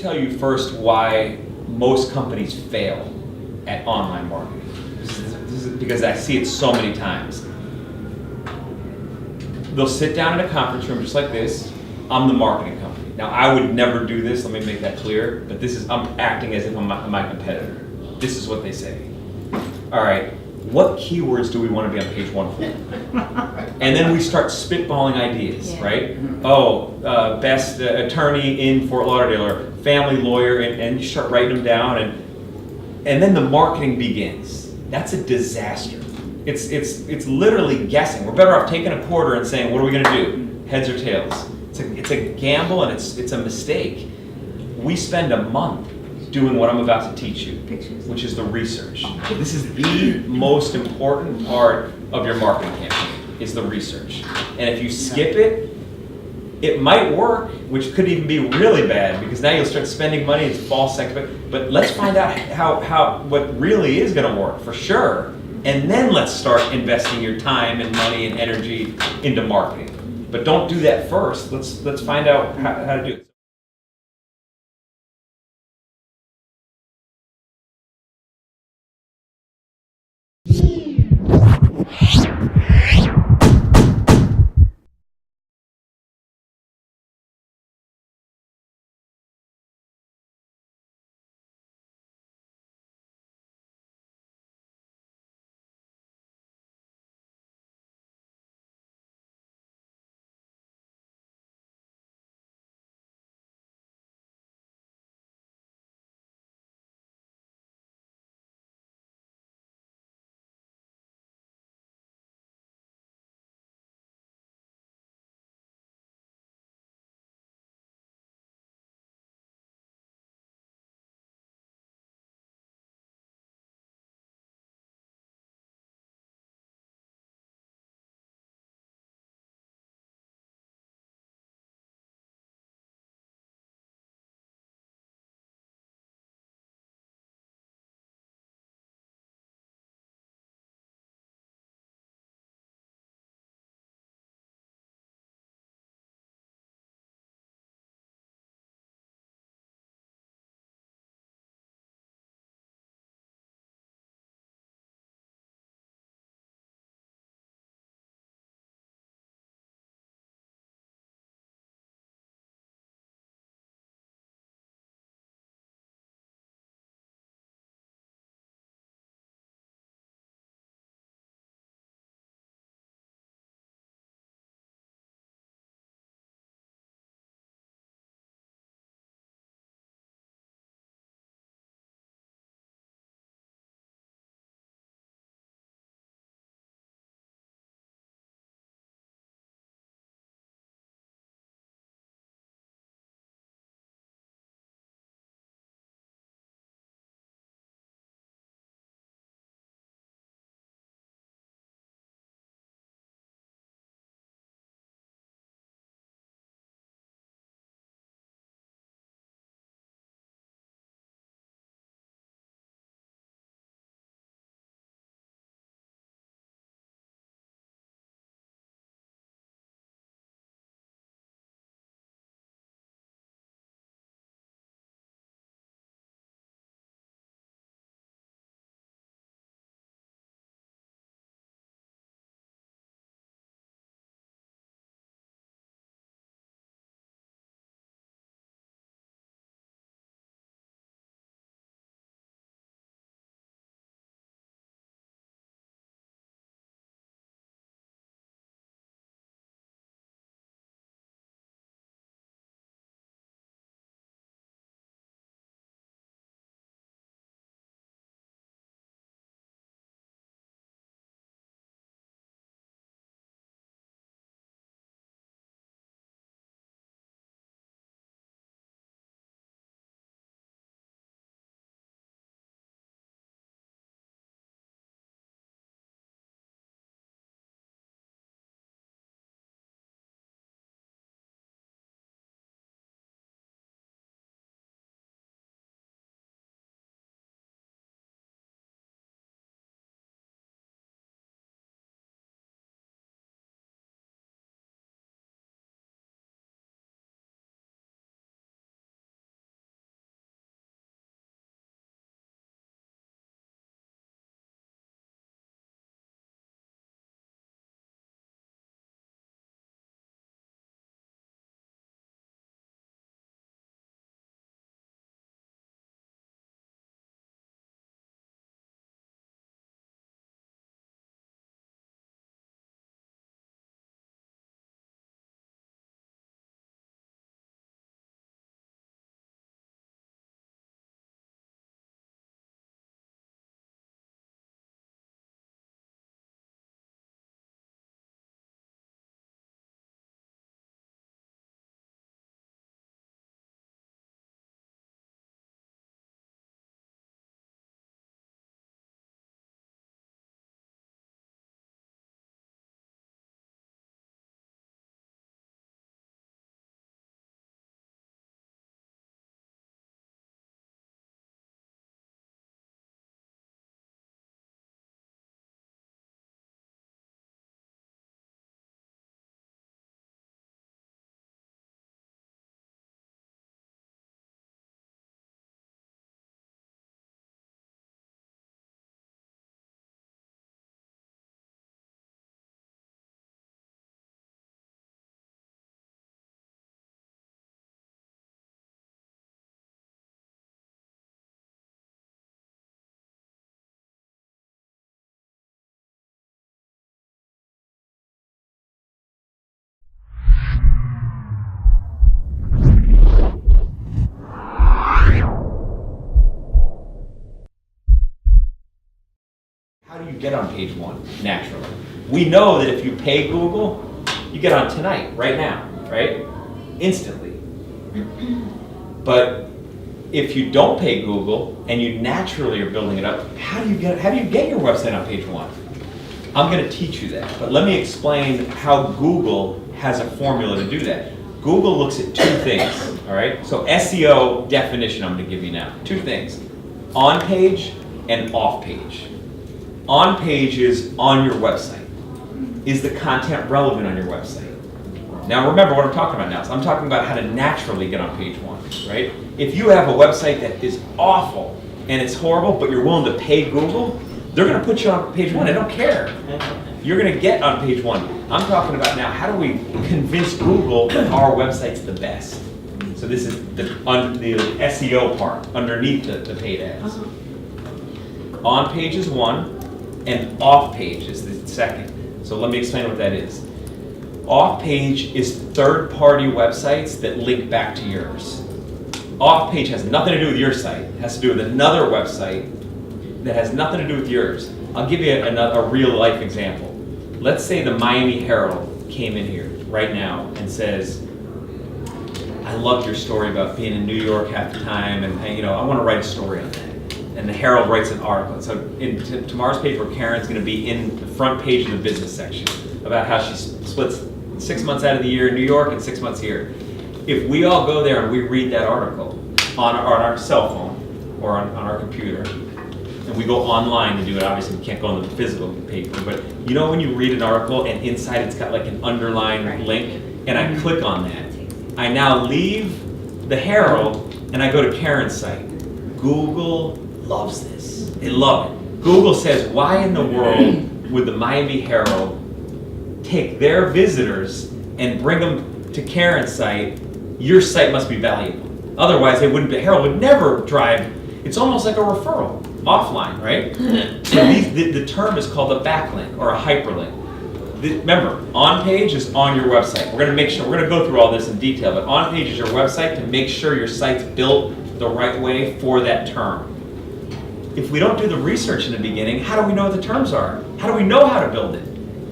tell you first why most companies fail at online marketing. This is because I see it so many times. They'll sit down in a conference room just like this. I'm the marketing company. Now, I would never do this, let me make that clear, but I'm acting as if I'm my competitor. This is what they say. All right, what keywords do we want to be on page 1 for? And then we start spitballing ideas, right? Oh, best attorney in Fort Lauderdale, or family lawyer, and you start writing them down, and then the marketing begins. That's a disaster. It's literally guessing. We're better off taking a quarter and saying, what are we going to do? Heads or tails? It's a gamble, and it's a mistake. We spend a month doing what I'm about to teach you, which is the research. This is the most important part of your marketing campaign, is the research. And if you skip it, it might work, which could even be really bad, because now you'll start spending money, it's false sense. But let's find out how what really is going to work for sure, and then let's start investing your time and money and energy into marketing. But don't do that first. Let's find out how to do it. get on page one naturally? We know that if you pay Google, you get on tonight, right now, right? Instantly. But if you don't pay Google and you naturally are building it up, how do you get your website on page one? I'm going to teach you that, but let me explain how Google has a formula to do that. Google looks at two things, all right? So SEO definition I'm going to give you now. Two things, on page and off page. On page is on your website. Is the content relevant on your website? Now remember what I'm talking about now. So I'm talking about how to naturally get on page one, right? If you have a website that is awful and it's horrible, but you're willing to pay Google, they're going to put you on page one. They don't care. You're going to get on page one. I'm talking about now, how do we convince Google that our website's the best? So this is the SEO part, underneath the paid ads. On page is one, and off page is the second. So let me explain what that is. Off page is third-party websites that link back to yours. Off page has nothing to do with your site. It has to do with another website that has nothing to do with yours. I'll give you a real-life example. Let's say the Miami Herald came in here right now and says, I loved your story about being in New York half the time, and I want to write a story on that. And the Herald writes an article. So in tomorrow's paper, Karen's going to be in the front page of the business section about how she splits 6 months out of the year in New York and 6 months here. If we all go there and we read that article on our cell phone or on our computer, and we go online to do it, obviously we can't go on the physical paper, but when you read an article and inside it's got like an underlined link, and I click on that, I now leave the Herald and I go to Karen's site. Google loves this. They love it. Google says, why in the world would the Miami Herald take their visitors and bring them to Karen's site? Your site must be valuable. Otherwise, Herald would never drive. It's almost like a referral, offline, right? So the term is called a backlink or a hyperlink. Remember, on page is on your website. We're going to go through all this in detail, but on page is your website to make sure your site's built the right way for that term. If we don't do the research in the beginning, how do we know what the terms are? How do we know how to build it?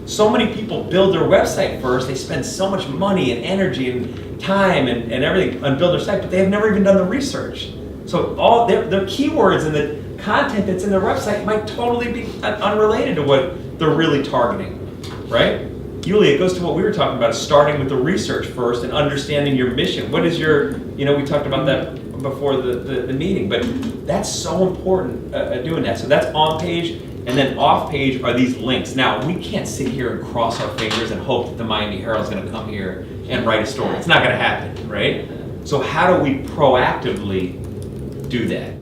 So many people build their website first. They spend so much money and energy and time and everything on build their site, but they have never even done the research. So all their keywords and the content that's in their website might totally be unrelated to what they're really targeting, right? Yulia, it goes to what we were talking about, starting with the research first and understanding your mission. What is your, we talked about that before the meeting, but that's so important doing that. So that's on page, and then off page are these links. Now, we can't sit here and cross our fingers and hope that the Miami Herald's going to come here and write a story. It's not going to happen, right? So how do we proactively do that?